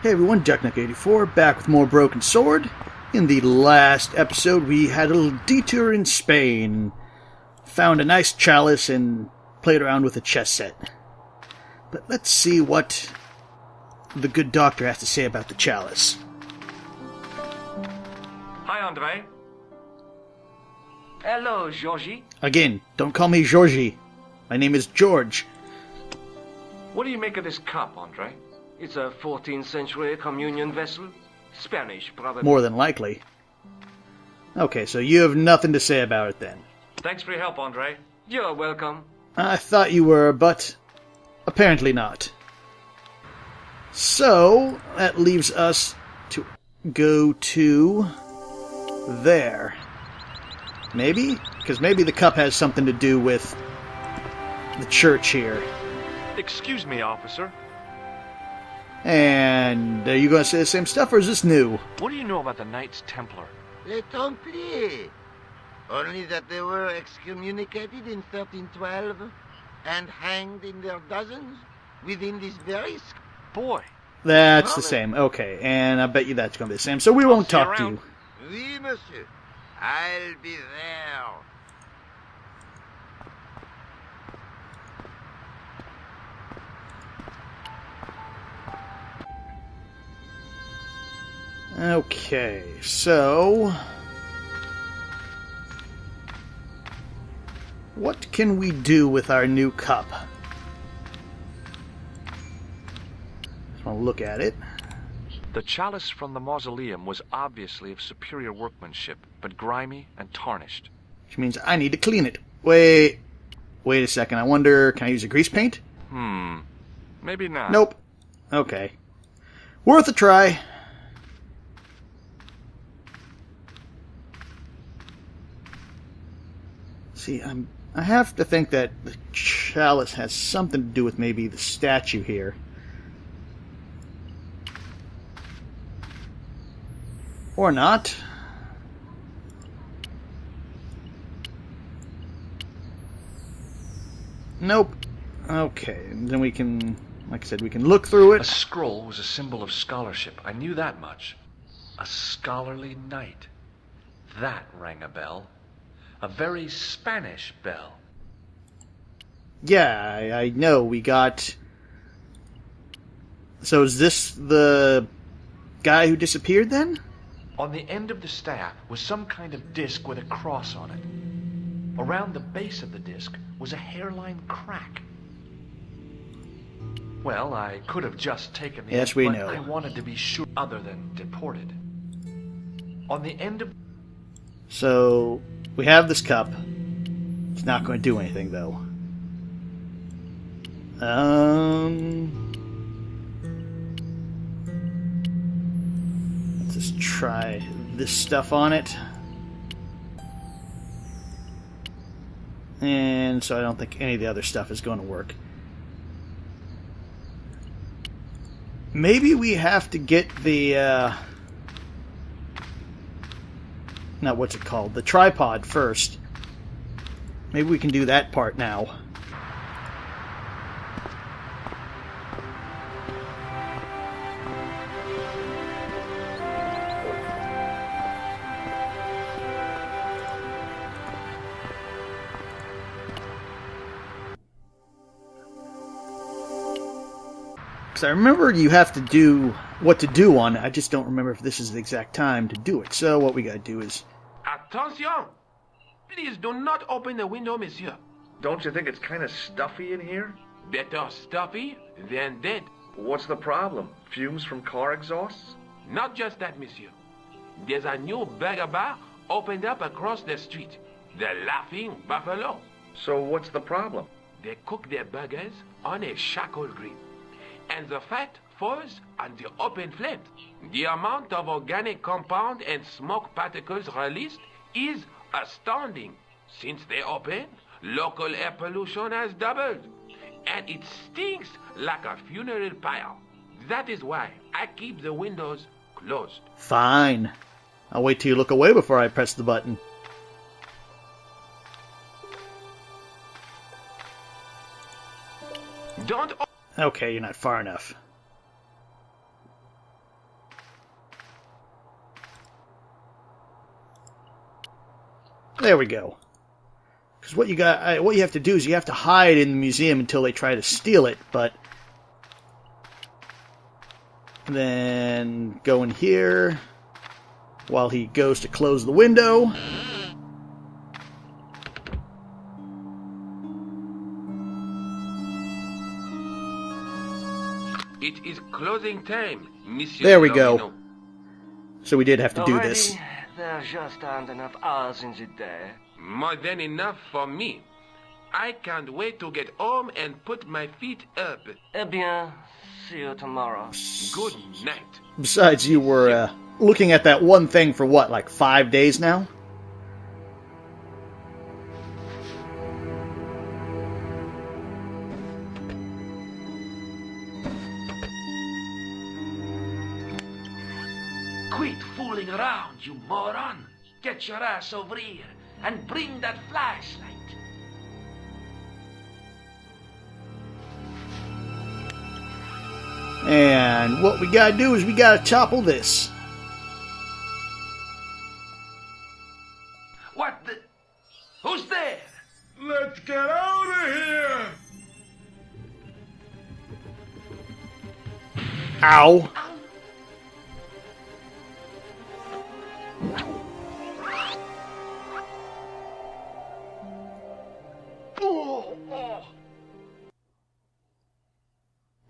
Hey everyone, Ducknuck84 back with more Broken Sword. In the last episode, we had a little detour in Spain. Found a nice chalice and played around with a chess set. But let's see what the good doctor has to say about the chalice. Hi, Andre. Hello, Georgie. Again, don't call me Georgie. My name is George. What do you make of this cup, Andre? It's a 14th century communion vessel. Spanish, probably. More than likely. Okay, so you have nothing to say about it then. Thanks for your help, Andre. You're welcome. I thought you were, but apparently not. So, that leaves us to go to there. Maybe? Because maybe the cup has something to do with the church here. Excuse me, officer. And are you going to say the same stuff, or is this new? What do you know about the Knights Templar? Les Templars. Only that they were excommunicated in 1312 and hanged in their dozens within this very... Boy. That's the same. Okay, and I bet you that's going to be the same. So we won't talk to you. Oui, monsieur. I'll be there. Okay, so what can we do with our new cup? Just want to look at it. The chalice from the mausoleum was obviously of superior workmanship, but grimy and tarnished. Which means I need to clean it. Wait a second. I wonder, can I use a grease paint? Maybe not. Nope. Okay. Worth a try. See, I have to think that the chalice has something to do with maybe the statue here. Or not. Nope. Okay, then we can, like I said, we can look through it. A scroll was a symbol of scholarship. I knew that much. A scholarly knight. That rang a bell. A very Spanish bell. Yeah, I know. We got... So is this the guy who disappeared then? On the end of the staff was some kind of disc with a cross on it. Around the base of the disc was a hairline crack. Well, I could have just taken the Yes, end, we but know. I wanted to be sure other than deported. On the end of... So, we have this cup. It's not going to do anything, though. Let's just try this stuff on it. And so I don't think any of the other stuff is going to work. Maybe we have to get the... Not what's it called? The tripod first. Maybe we can do that part now. Because I remember you have to do what to do on it. I just don't remember if this is the exact time to do it. So what we got to do is... Attention! Please do not open the window, monsieur. Don't you think it's kind of stuffy in here? Better stuffy than dead. What's the problem? Fumes from car exhausts? Not just that, monsieur. There's a new burger bar opened up across the street. The Laughing Buffalo. So what's the problem? They cook their burgers on a charcoal grill. And the fat falls on the open flames. The amount of organic compound and smoke particles released is astounding. Since they opened, local air pollution has doubled. And it stinks like a funeral pyre. That is why I keep the windows closed. Fine. I'll wait till you look away before I press the button. Don't... Okay, you're not far enough. There we go. Because what you have to do is you have to hide in the museum until they try to steal it, but then go in here while he goes to close the window. It is closing time, Monsieur. There we Lomino. go. So we did have to do Already, this. there just aren't enough hours in the day. More than enough for me. I can't wait to get home and put my feet up. Eh bien, see you tomorrow. Good night. Besides, you were looking at that one thing for what, like 5 days now? Quit fooling around, you moron! Get your ass over here and bring that flashlight. And what we gotta do is we gotta topple this. What the? Who's there? Let's get out of here! Ow.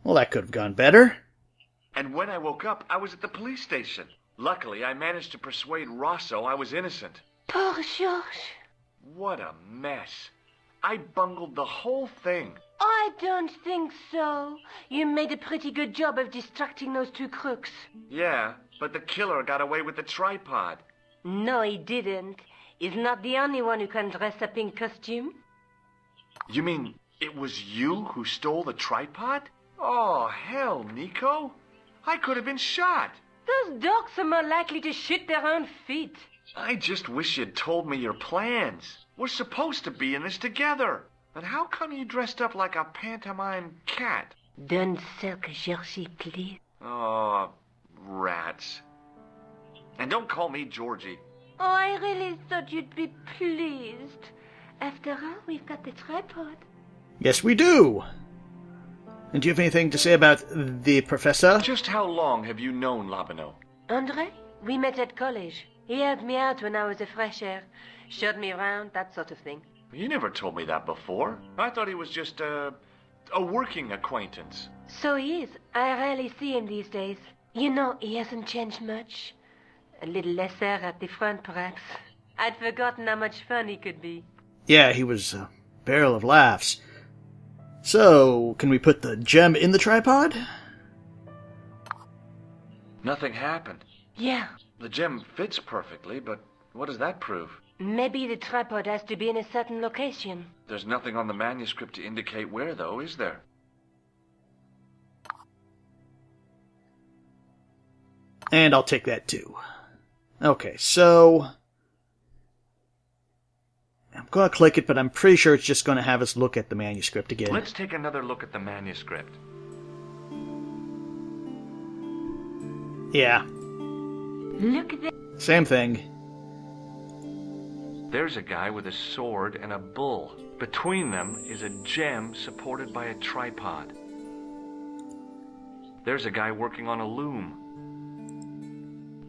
Well, that could have gone better. And when I woke up, I was at the police station. Luckily, I managed to persuade Rosso I was innocent. Poor Georges. What a mess. I bungled the whole thing. I don't think so. You made a pretty good job of distracting those two crooks. Yeah, but the killer got away with the tripod. No, he didn't. He's not the only one who can dress up in costume. You mean it was you who stole the tripod? Oh, hell, Nico. I could have been shot. Those dogs are more likely to shoot their own feet. I just wish you'd told me your plans. We're supposed to be in this together. And how come you dressed up like a pantomime cat? Don't sulk, Georgie, please. Oh, rats. And don't call me Georgie. Oh, I really thought you'd be pleased. After all, we've got the tripod. Yes, we do. And do you have anything to say about the professor? Just how long have you known Labino? Andre, we met at college. He helped me out when I was a fresh air. Showed me around, that sort of thing. You never told me that before. I thought he was just a working acquaintance. So he is. I rarely see him these days. You know, he hasn't changed much. A little lesser at the front, perhaps. I'd forgotten how much fun he could be. Yeah, he was a barrel of laughs. So, can we put the gem in the tripod? Nothing happened. Yeah. The gem fits perfectly, but what does that prove? Maybe the tripod has to be in a certain location. There's nothing on the manuscript to indicate where, though, is there? And I'll take that too. Okay, so I'm going to click it, but I'm pretty sure it's just going to have us look at the manuscript again. Let's take another look at the manuscript. Yeah, Look at that. same thing. There's a guy with a sword and a bull. Between them is a gem supported by a tripod. There's a guy working on a loom.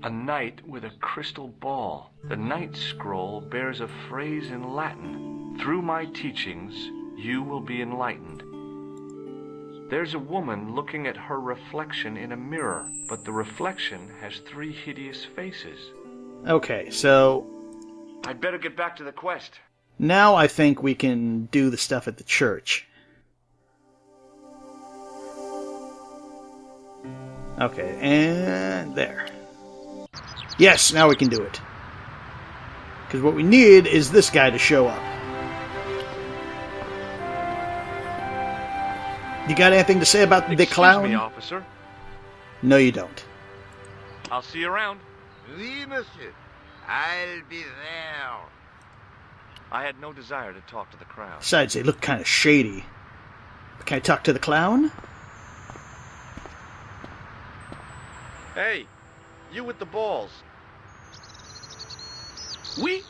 A knight with a crystal ball. The knight scroll bears a phrase in Latin. Through my teachings, you will be enlightened. There's a woman looking at her reflection in a mirror, but the reflection has 3 hideous faces. Okay, so I'd better get back to the quest. now I think we can do the stuff at the church. Okay, and there. Yes, now we can do it. Because what we need is this guy to show up. You got anything to say about the Excuse clown? me, officer. No, you don't. I'll see you around. Oui, monsieur. I'll be there. I had no desire to talk to the crowd. Besides, they look kind of shady. Can I talk to the clown? Hey, you with the balls. Oui?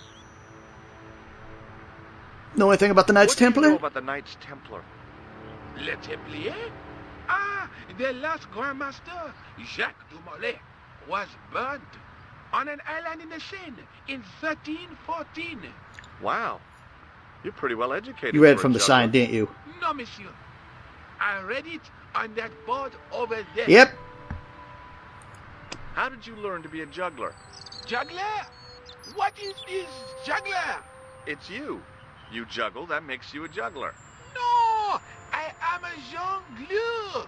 Know anything about the Knights What do you Templar? know about the Knights Templar? Le Templier? Ah, the last Grand Master, Jacques du Molay, was burnt on an island in the Seine in 1314. Wow. You're pretty well educated. You read for a from the juggler. sign, didn't you? No, monsieur. I read it on that board over there. Yep. How did you learn to be a juggler? Juggler? What is this juggler? It's you. You juggle, that makes you a juggler. No, I am a jongleur.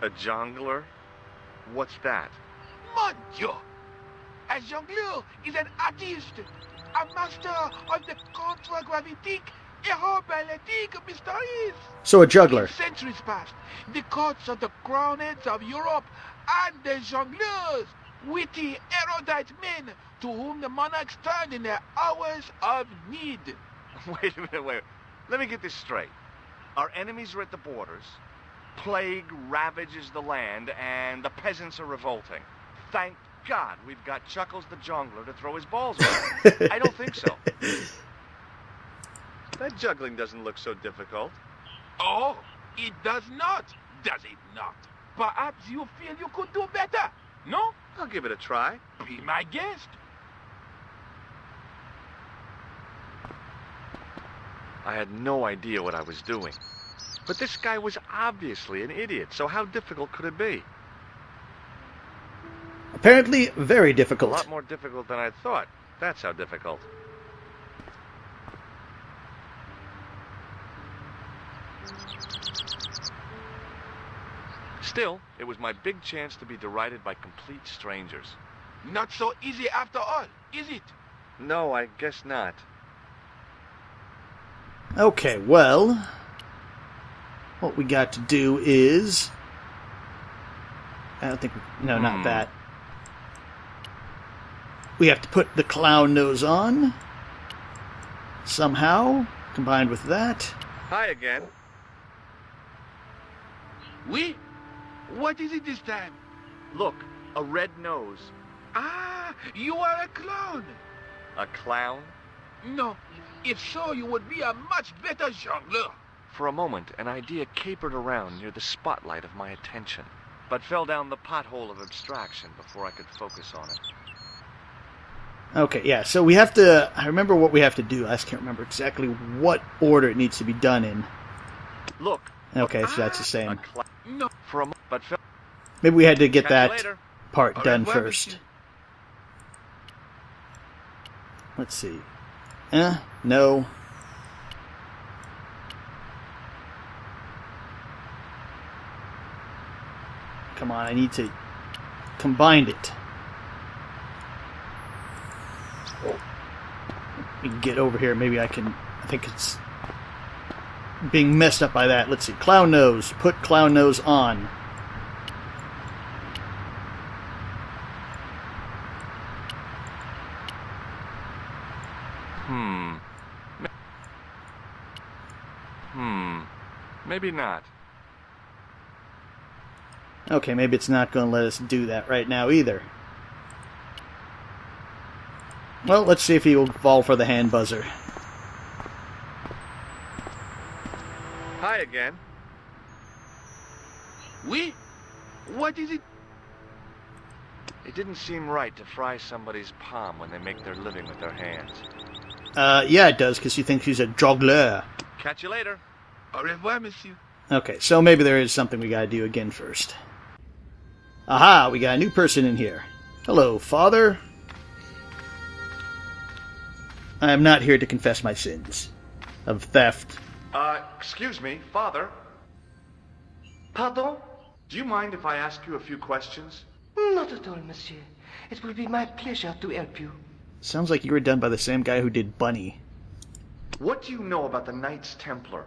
A jongler? What's that? Mon Dieu. A jongleur is an artist, a master of the contre-gravitique aeroballetic mysteries. So a juggler. In centuries past, the courts of the crowned heads of Europe and the jongleurs, witty, erudite men to whom the monarchs turned in their hours of need. Wait a minute, wait. Let me get this straight. Our enemies are at the borders, plague ravages the land, and the peasants are revolting. Thank God we've got Chuckles the Jongler to throw his balls around. I don't think so. That juggling doesn't look so difficult. Oh, it does not, does it not? Perhaps you feel you could do better, no? I'll give it a try. Be my guest. I had no idea what I was doing. But this guy was obviously an idiot, so how difficult could it be? Apparently very A difficult. lot more difficult than I thought. That's how difficult. Still, it was my big chance to be derided by complete strangers. Not so easy after all, is it? No, I guess not. Okay, well, what we got to do is... I don't think... No, not that. We have to put the clown nose on. Somehow, combined with that. Hi again. Oui? What is it this time? Look, a red nose. Ah, you are a clown. A clown? No, if so, you would be a much better jongleur. For a moment, an idea capered around near the spotlight of my attention, but fell down the pothole of abstraction before I could focus on it. Okay, yeah, so we have to... I remember what we have to do. I just can't remember exactly what order it needs to be done in. Look. Okay, so that's the A same. No. For a moment, but fell... Maybe we had to get Catch you that later. part Au done revoir, first. monsieur. Let's see. No. Come on, I need to combine it. We can get over here. Maybe I can... I think it's being messed up by that. Let's see. Clown nose. Put clown nose on. Maybe not. Okay, maybe it's not going to let us do that right now either. Well, let's see if he will fall for the hand buzzer. Hi again. Oui? What is it? It didn't seem right to fry somebody's palm when they make their living with their hands. Yeah, it does, because he thinks he's a jongleur. Catch you later. Au revoir, monsieur. Okay, so maybe there is something we gotta do again first. Aha, we got a new person in here. Hello, Father. I am not here to confess my sins of theft. Excuse me, Father. Pardon? Do you mind if I ask you a few questions? Not at all, monsieur. It will be my pleasure to help you. Sounds like you were done by the same guy who did Bunny. What do you know about the Knights Templar?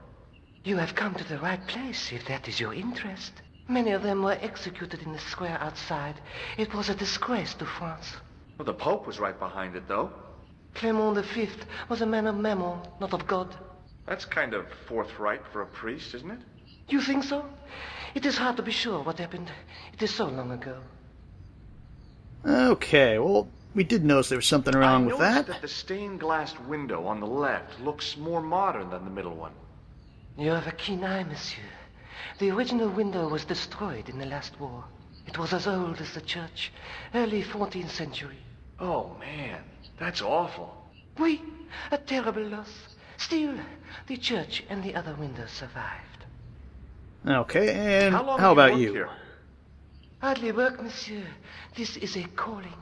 You have come to the right place, if that is your interest. Many of them were executed in the square outside. It was a disgrace to France. Well, the Pope was right behind it, though. Clement V was a man of mammon, not of God. That's kind of forthright for a priest, isn't it? You think so? It is hard to be sure what happened. It is so long ago. Okay, well, We did notice there was something wrong with I noticed that. that the stained glass window on the left looks more modern than the middle one. You have a keen eye, monsieur. The original window was destroyed in the last war. It was as old as the church, early 14th century. Oh, man, that's awful. Oui, a terrible loss. Still, the church and the other windows survived. Okay, and How long how have you about worked you? here? Hardly work, monsieur. This is a calling.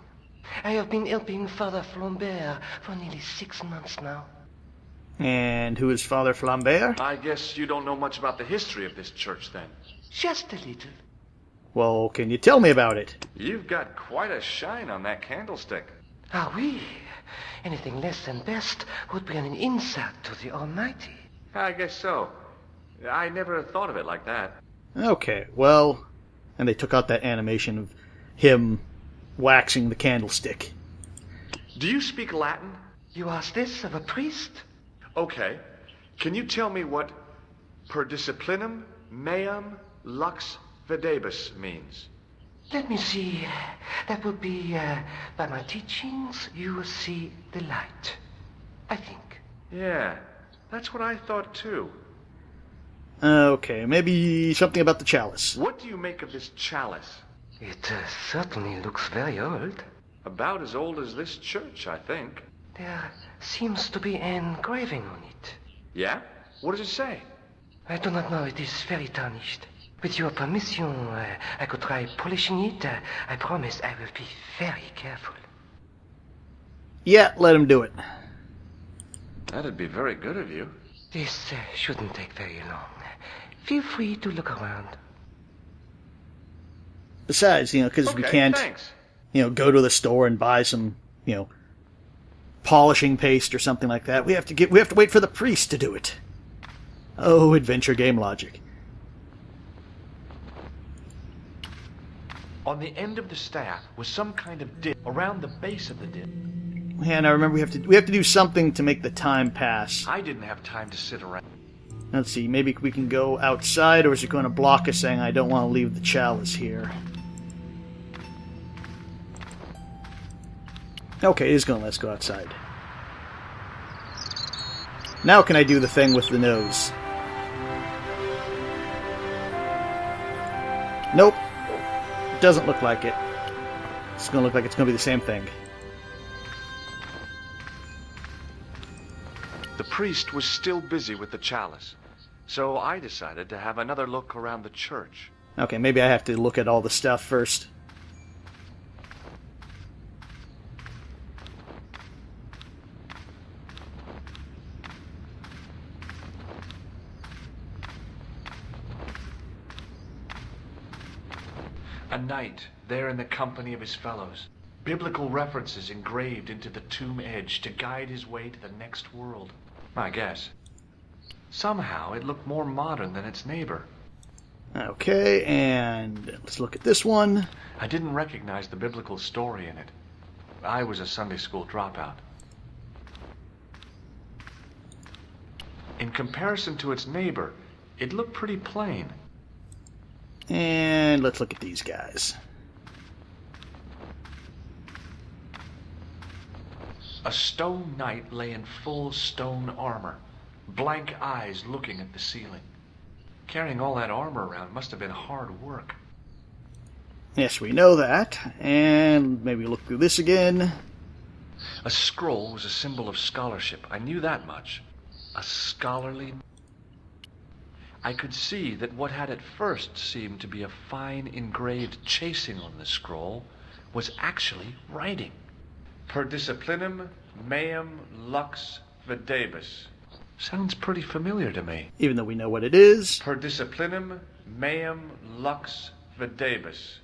I have been helping Father Flambert for nearly 6 months now. And who is Father Flambert? I guess you don't know much about the history of this church, then. Just a little. Well, can you tell me about it? You've got quite a shine on that candlestick. Ah, oui. Anything less than best would be an insult to the Almighty. I guess so. I never thought of it like that. Okay, well, and they took out that animation of him waxing the candlestick. Do you speak Latin? You ask this of a priest? Okay. Can you tell me what per disciplinum meam lux videbus means? Let me see. That would be, by my teachings, you will see the light. I think. Yeah, that's what I thought too. Okay, maybe something about the chalice. What do you make of this chalice? It certainly looks very old. About as old as this church, I think. There seems to be an engraving on it. Yeah? What does it say? I do not know. It is very tarnished. With your permission, I could try polishing it. I promise I will be very careful. Yeah, let him do it. That'd be very good of you. This shouldn't take very long. Feel free to look around. Besides, because we Okay, can't, thanks. go to the store and buy some, polishing paste or something like that. We have to wait for the priest to do it. Oh, adventure game logic. On the end of the staff was some kind of dip around the base of the dip. Yeah, now remember we have to do something to make the time pass. I didn't have time to sit around. Let's see, maybe we can go outside, or is it going to block us saying I don't want to leave the chalice here? Okay, it is going to let us go outside. Now can I do the thing with the nose? Nope. It doesn't look like it. It's going to look like it's going to be the same thing. The priest was still busy with the chalice, so I decided to have another look around the church. Okay, maybe I have to look at all the stuff first. A knight, there in the company of his fellows. Biblical references engraved into the tomb edge to guide his way to the next world. I guess. Somehow it looked more modern than its neighbor. Okay, and let's look at this one. I didn't recognize the biblical story in it. I was a Sunday school dropout. In comparison to its neighbor, it looked pretty plain. And let's look at these guys. A stone knight lay in full stone armor, blank eyes looking at the ceiling. Carrying all that armor around must have been hard work. Yes, we know that. And maybe look through this again. A scroll was a symbol of scholarship. I knew that much. A scholarly... I could see that what had at first seemed to be a fine engraved chasing on the scroll was actually writing. Per disciplinum meum lux videbus. Sounds pretty familiar to me. Even though we know what it is. Per disciplinum meum lux videbus.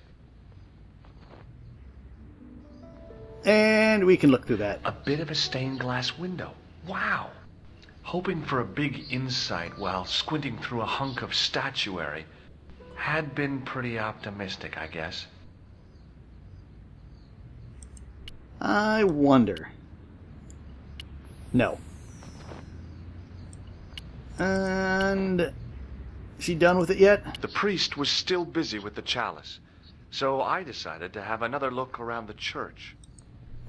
And we can look through that. A bit of a stained glass window. Wow! Hoping for a big insight while squinting through a hunk of statuary had been pretty optimistic, I guess. I wonder. No. And... is he done with it yet? The priest was still busy with the chalice, so I decided to have another look around the church.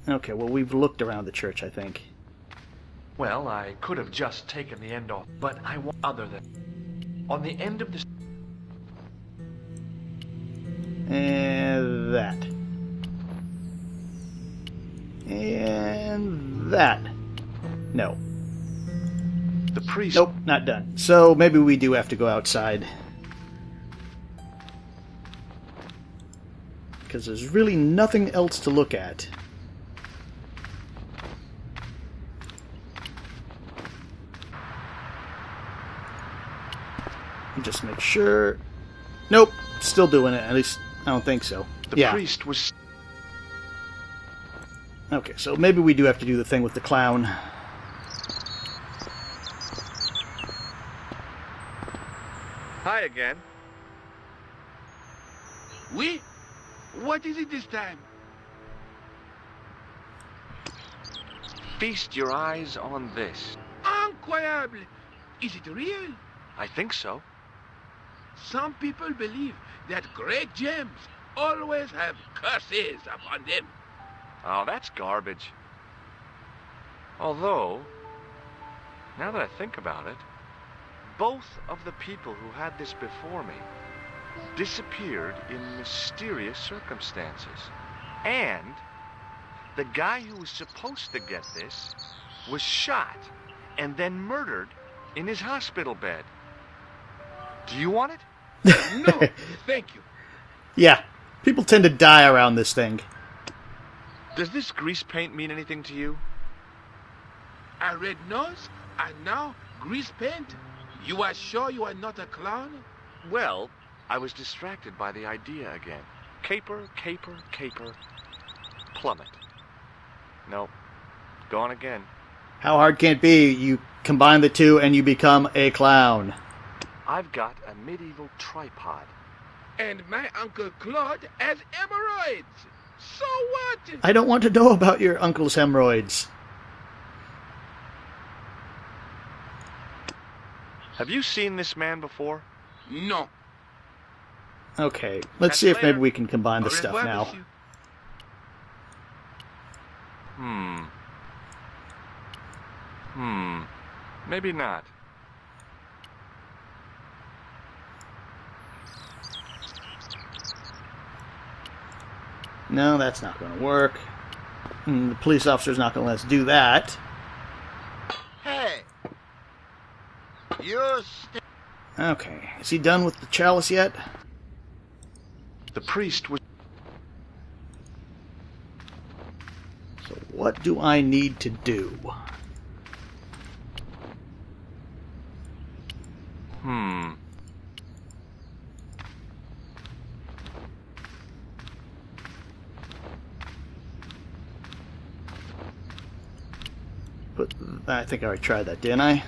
Okay, well, we've looked around the church, I think. Well, I could have just taken the end off, but I want other than... On the end of the... And that. And that. No. The priest... Nope, not done. So maybe we do have to go outside. Because there's really nothing else to look at. Just make sure... Nope, still doing it. At least, I don't think so. The priest was... Okay, so maybe we do have to do the thing with the clown. Hi again. Oui? What is it this time? Feast your eyes on this. Incroyable! Is it real? I think so. Some people believe that great gems always have curses upon them. Oh, that's garbage. Although, now that I think about it, both of the people who had this before me disappeared in mysterious circumstances. And the guy who was supposed to get this was shot and then murdered in his hospital bed. Do you want it? No, thank you. Yeah, people tend to die around this thing. Does this grease paint mean anything to you? A red nose and now grease paint? You are sure you are not a clown? Well, I was distracted by the idea again. Caper, caper, caper. Plummet. Nope. Gone again. How hard can it be? You combine the two and you become a clown. I've got a medieval tripod. And my Uncle Claude has hemorrhoids. So what? I don't want to know about your uncle's hemorrhoids. Have you seen this man before? No. Okay, let's see if maybe we can combine the stuff now. Maybe not. No, that's not going to work. The police officer's not going to let us do that. Hey! You Okay, is he done with the chalice yet? The priest was... So what do I need to do? But I think I already tried that, didn't I?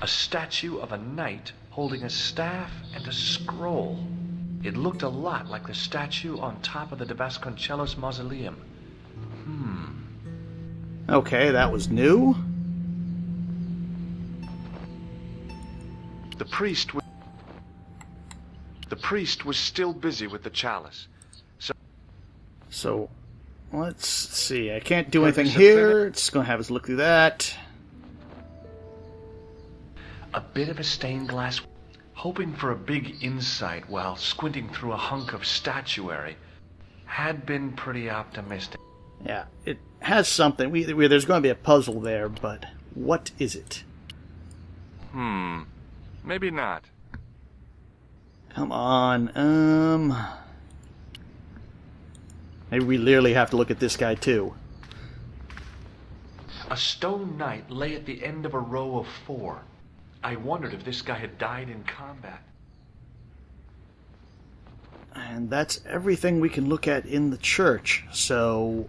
A statue of a knight holding a staff and a scroll. It looked a lot like the statue on top of the de Vasconcellos mausoleum. Okay, that was new. The priest was still busy with the chalice. So, let's see. I can't do anything here. It's going to have us look through that. A bit of a stained glass, hoping for a big insight while squinting through a hunk of statuary, had been pretty optimistic. Yeah, it has something. There's going to be a puzzle there, but what is it? Maybe not. Come on, maybe we literally have to look at this guy too. A stone knight lay at the end of a row of 4. I wondered if this guy had died in combat. And that's everything we can look at in the church, so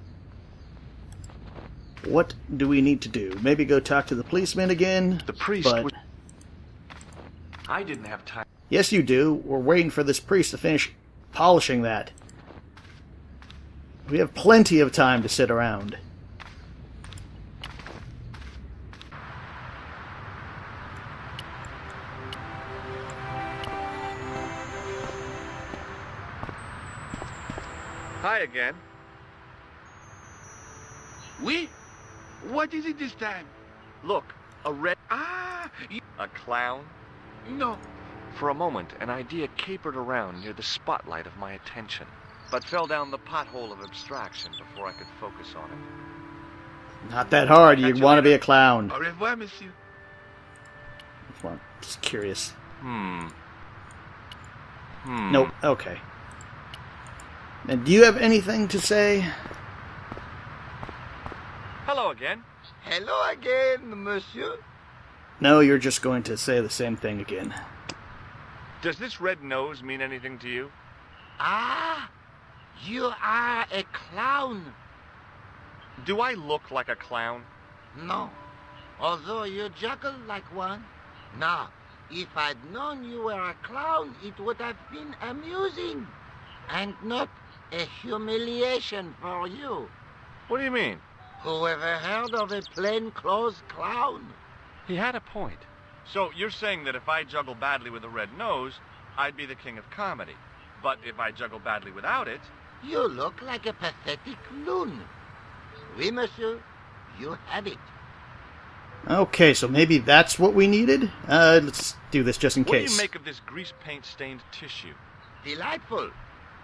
what do we need to do? Maybe go talk to the policeman again? The priest but... was... I didn't have time. Yes, you do. We're waiting for this priest to finish polishing that. We have plenty of time to sit around. Hi again. Oui? What is it this time? Look, a red... Ah, A clown? no. For a moment, an idea capered around near the spotlight of my attention, But fell down the pothole of abstraction before I could focus on it. Not that hard. Catch You you want to be later. a clown. Au revoir, monsieur. Well, just curious. Nope. Okay. And do you have anything to say? Hello again. Hello again, monsieur. No, you're just going to say the same thing again. Does this red nose mean anything to you? Ah, you are a clown. Do I look like a clown? No, although you juggle like one. Now, if I'd known you were a clown, it would have been amusing. And not a humiliation for you. What do you mean? Whoever heard of a plainclothes clown? he had a point. So you're saying that if I juggle badly with a red nose, I'd be the king of comedy. But if I juggle badly without it... You look like a pathetic loon. Oui, monsieur, you have it. Okay, so maybe that's what we needed? Let's do this just in What do case. you make of this grease paint-stained tissue? Delightful.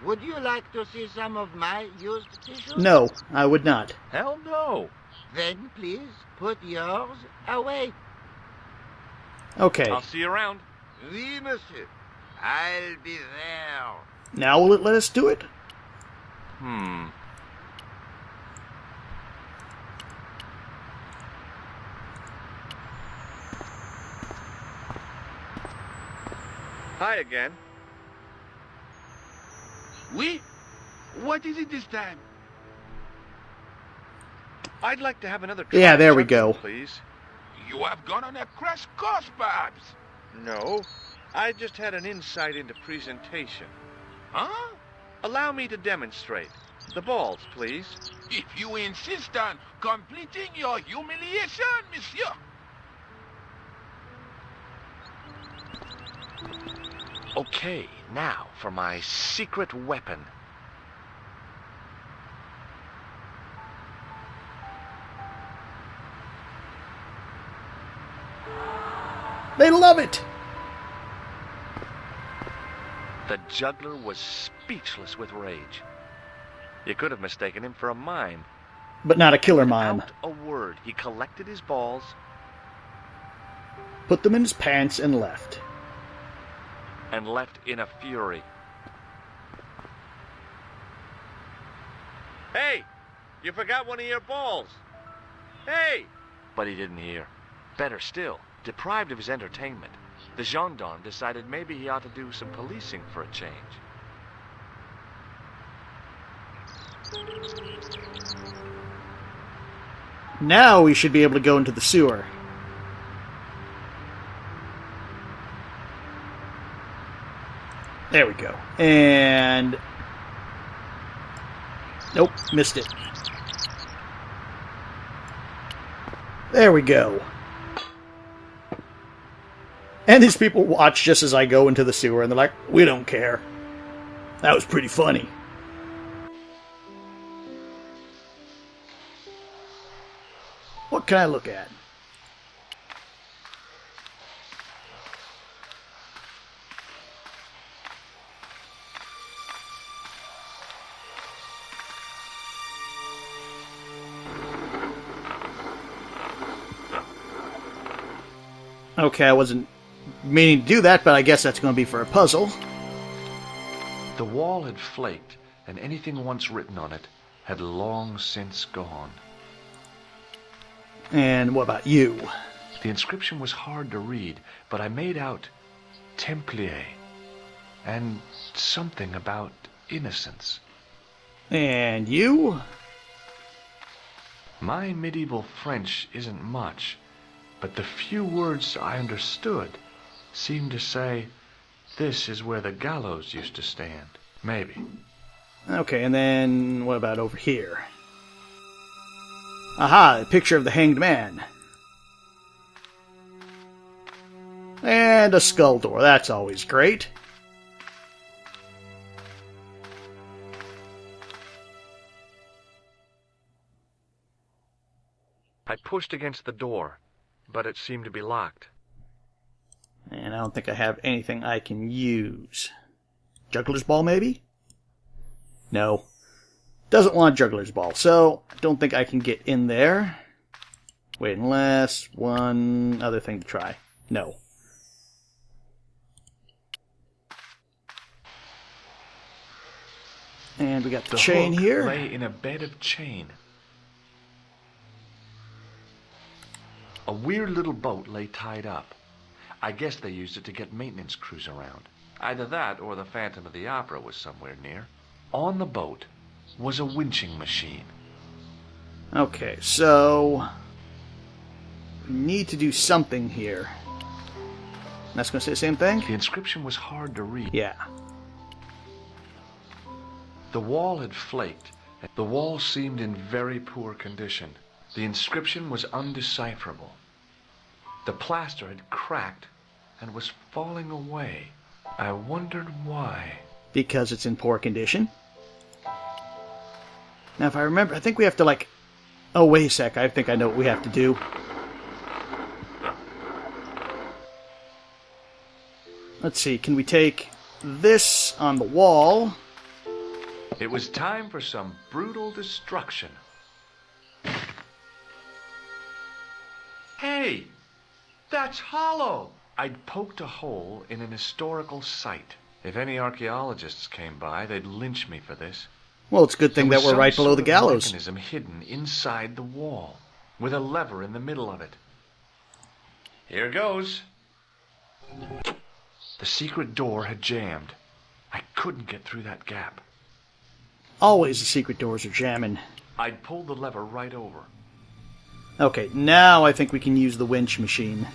Would you like to see some of my used tissues? No, I would not. Hell no. Then please put yours away. Okay, I'll see you around. Oui, monsieur. I'll be there. now will it let us do it? Hi again. Oui? What is it this time? I'd like to have another try Yeah, at there we juggling, go. please. You have gone on a crash course, perhaps? No, I just had an insight into presentation. Huh? Allow me to demonstrate. The balls, please. If you insist on completing your humiliation, monsieur. Okay, now for my secret weapon. They love it! The juggler was speechless with rage. You could have mistaken him for a mime. But not a killer mime. Without a word, he collected his balls, Put them in his pants and left. and left in a fury. Hey, you forgot one of your balls. Hey! But he didn't hear. Better still, deprived of his entertainment, the gendarme decided maybe he ought to do some policing for a change. Now we should be able to go into the sewer. There we go. And... Nope, missed it. There we go. And these people watch just as I go into the sewer, and they're like, we don't care. That was pretty funny. What can I look at? Okay, I wasn't meaning to do that, but I guess that's going to be for a puzzle. The wall had flaked, and anything once written on it had long since gone. And what about you? The inscription was hard to read, but I made out Templier and something about innocence. And you? My medieval French isn't much, but the few words I understood seemed to say, this is where the gallows used to stand. Maybe. Okay, and then what about over here? Aha, a picture of the hanged man. And a skull door, that's always great. I pushed against the door, but it seemed to be locked. And I don't think I have anything I can use. Juggler's ball, maybe? No. Doesn't want juggler's ball, so I don't think I can get in there. Wait, unless one other thing to try. No. And we got the chain hook here. Lay in a bed of chain. A weird little boat lay tied up. I guess they used it to get maintenance crews around. Either that or the Phantom of the Opera was somewhere near. On the boat was a winching machine. Okay, so we need to do something here. That's going to say the same thing? The inscription was hard to read. Yeah. The wall had flaked. The wall seemed in very poor condition. The inscription was undecipherable. The plaster had cracked and was falling away. I wondered why. Because it's in poor condition. Now, if I remember, I think we have to, like... Oh, wait a sec. I think I know what we have to do. Let's see. Can we take this on the wall? It was time for some brutal destruction. Hey! That's hollow! I'd poked a hole in an historical site. If any archaeologists came by, they'd lynch me for this. Well, it's a good thing There that was we're right some below sort the of gallows. mechanism hidden inside the wall, with a lever in the middle of it. Here goes. The secret door had jammed. I couldn't get through that gap. Always the secret doors are jamming. I'd pulled the lever right over. Okay, now I think we can use the winch machine.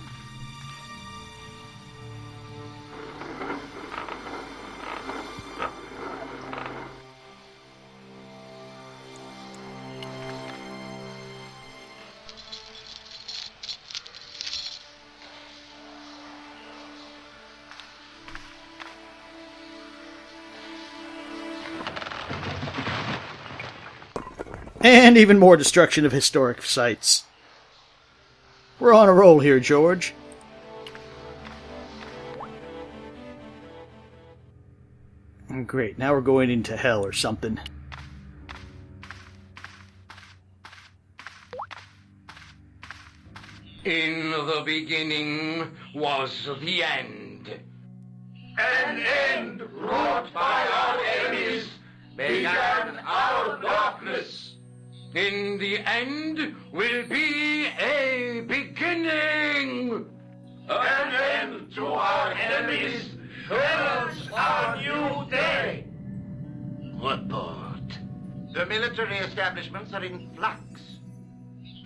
And even more destruction of historic sites. We're on a roll here, George. Great, now we're going into hell or something. In the beginning was the end. An end wrought by our enemies began our darkness. In the end will be a beginning. An end to our enemies heralds our new day. Report. The military establishments are in flux.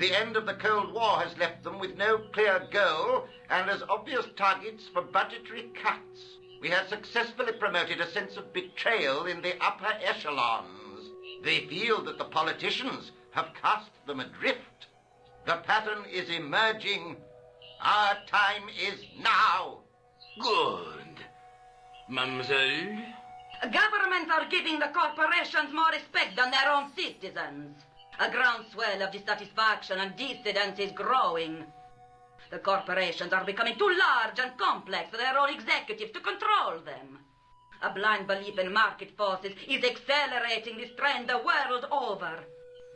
The end of the Cold War has left them with no clear goal and as obvious targets for budgetary cuts. We have successfully promoted a sense of betrayal in the upper echelons. They feel that the politicians have cast them adrift. The pattern is emerging. Our time is now. Good. Mademoiselle? Governments are giving the corporations more respect than their own citizens. A groundswell of dissatisfaction and dissidence is growing. The corporations are becoming too large and complex for their own executives to control them. A blind belief in market forces is accelerating this trend the world over.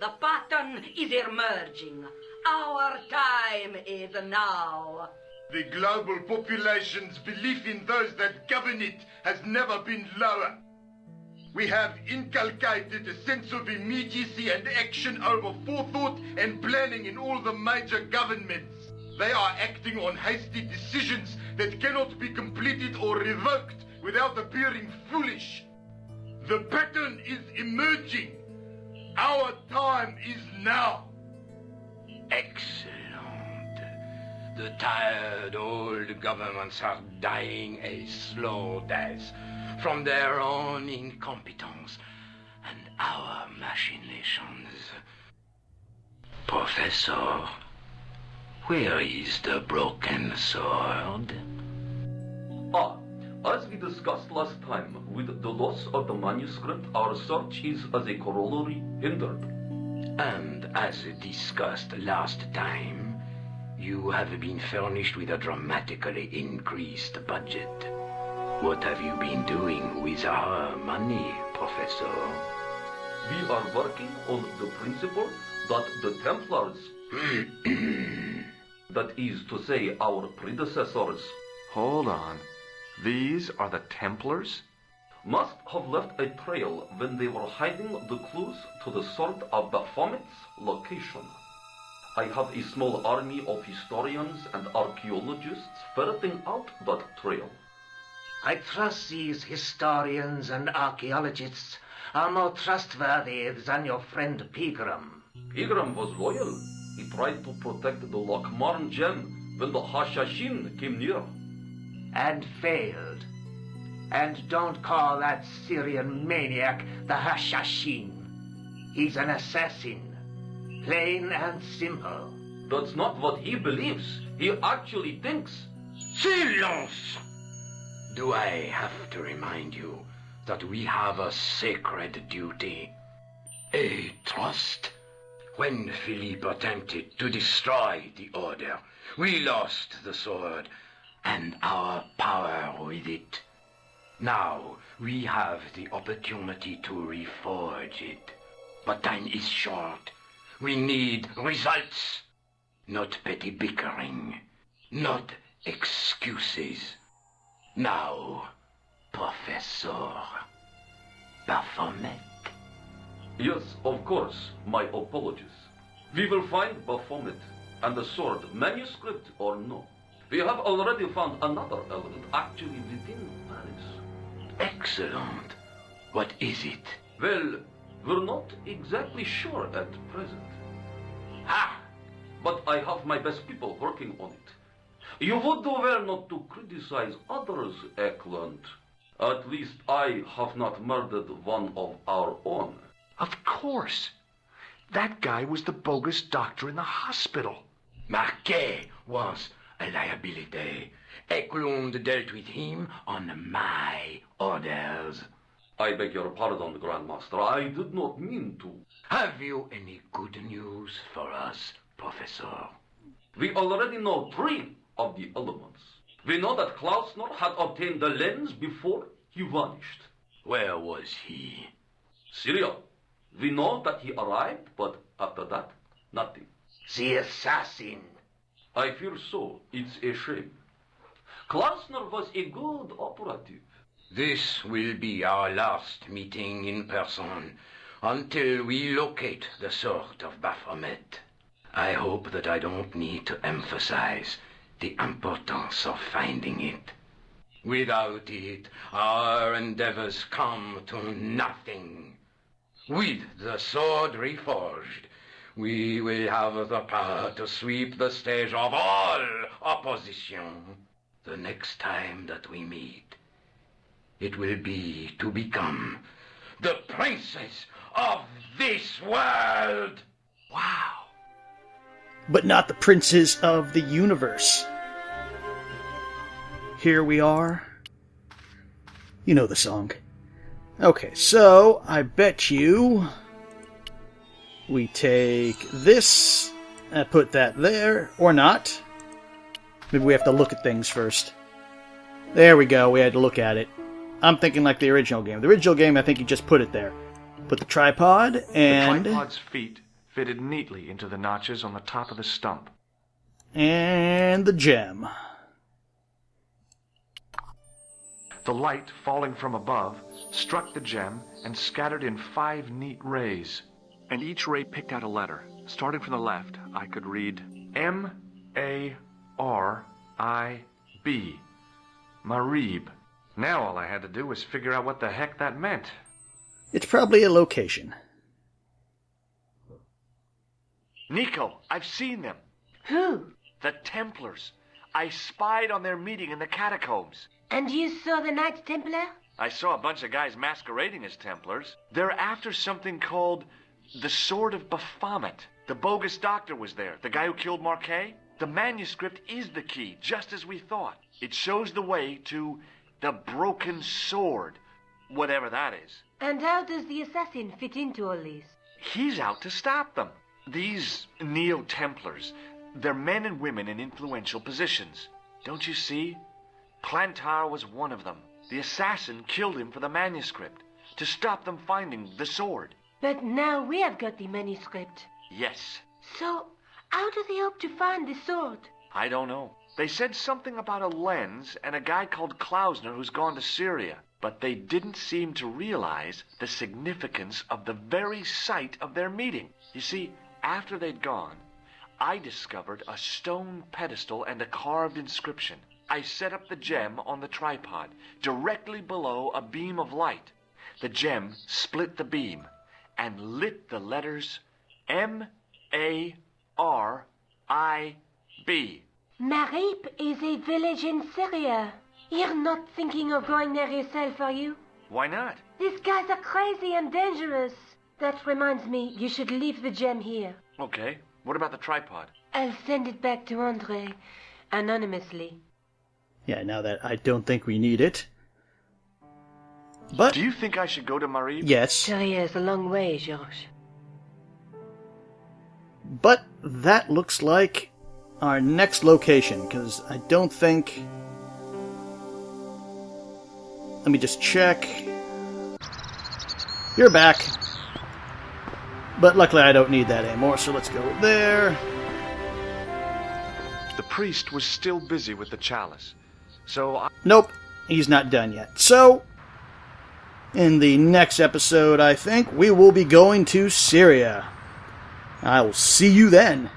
The pattern is emerging. Our time is now. The global population's belief in those that govern it has never been lower. We have inculcated a sense of immediacy and action over forethought and planning in all the major governments. They are acting on hasty decisions that cannot be completed or revoked without appearing foolish. The pattern is emerging. Our time is now. Excellent. The tired old governments are dying a slow death from their own incompetence and our machinations. Professor, where is the broken sword? As we discussed last time, with the loss of the manuscript, our search is as a corollary hindered. And as discussed last time, you have been furnished with a dramatically increased budget. What have you been doing with our money, Professor? We are working on the principle that the Templars, that is to say, our predecessors, Hold on. These are the Templars? must have left a trail when they were hiding the clues to the sword of Baphomet's location. I have a small army of historians and archaeologists ferreting out that trail. I trust these historians and archaeologists are more trustworthy than your friend Pegram. Pegram was loyal. He tried to protect the Lochmarn gem when the Hashashin came near. And failed. And don't call that Syrian maniac the Hashashin. He's an assassin. Plain and simple. That's not what he believes. He actually thinks. Silence! Do I have to remind you that we have a sacred duty? A trust? When Philippe attempted to destroy the Order, we lost the sword and our power with it. Now we have the opportunity to reforge it. But time is short. We need results, not petty bickering, not excuses. Now, Professor Baphomet. Yes, of course, my apologies. We will find Baphomet and the sword, manuscript or no. We have already found another element actually within Paris. Excellent. What is it? Well, we're not exactly sure at present. Ha! But I have my best people working on it. You would do well not to criticize others, Eklund. At least I have not murdered one of our own. Of course. That guy was the bogus doctor in the hospital. Marquet was a liability. Eklund dealt with him on my orders. I beg your pardon, Grandmaster. I did not mean to. Have you any good news for us, Professor? We already know 3 of the elements. We know that Klausner had obtained the lens before he vanished. Where was he? Syria. We know that he arrived, but after that, nothing. The assassin. I fear so. It's a shame. Klausner was a good operative. This will be our last meeting in person until we locate the sword of Baphomet. I hope that I don't need to emphasize the importance of finding it. Without it, our endeavors come to nothing. With the sword reforged, we will have the power to sweep the stage of all opposition. The next time that we meet, it will be to become the princess of this world. Wow. But not the princes of the universe. Here we are. You know the song. Okay, so I bet you we take this and put that there, or not. Maybe we have to look at things first. There we go, we had to look at it. I'm thinking like the original game. The original game, I think you just put it there. Put the tripod, and... The tripod's feet fitted neatly into the notches on the top of the stump. And the gem. The light, falling from above, struck the gem and scattered in 5 neat rays. And each ray picked out a letter. Starting from the left, I could read M-A-R-I-B. Marib. Now all I had to do was figure out what the heck that meant. It's probably a location. Nico, I've seen them. Who? The Templars. I spied on their meeting in the catacombs. And you saw the Knights Templar? I saw a bunch of guys masquerading as Templars. They're after something called the Sword of Baphomet. The bogus doctor was there, the guy who killed Marquet. The manuscript is the key, just as we thought. It shows the way to the broken sword, whatever that is. And how does the assassin fit into all this? He's out to stop them. These Neo Templars, they're men and women in influential positions. Don't you see? Plantar was one of them. The assassin killed him for the manuscript, to stop them finding the sword. But now we have got the manuscript. Yes. So, how do they hope to find the sword? I don't know. They said something about a lens and a guy called Klausner who's gone to Syria. But they didn't seem to realize the significance of the very site of their meeting. You see, after they'd gone, I discovered a stone pedestal and a carved inscription. I set up the gem on the tripod, directly below a beam of light. The gem split the beam and lit the letters M-A-R-I-B. Marib is a village in Syria. You're not thinking of going there yourself, are you? Why not? These guys are crazy and dangerous. That reminds me, you should leave the gem here. Okay. What about the tripod? I'll send it back to Andre, anonymously. Yeah, now that I don't think we need it. But... Do you think I should go to Marib? Yes. Syria is a long way, Georges. But that looks like our next location, because I don't think... Let me just check. You're back. But luckily I don't need that anymore, so let's go there. The priest was still busy with the chalice, so Nope, he's not done yet. So, in the next episode, I think, we will be going to Syria. I will see you then.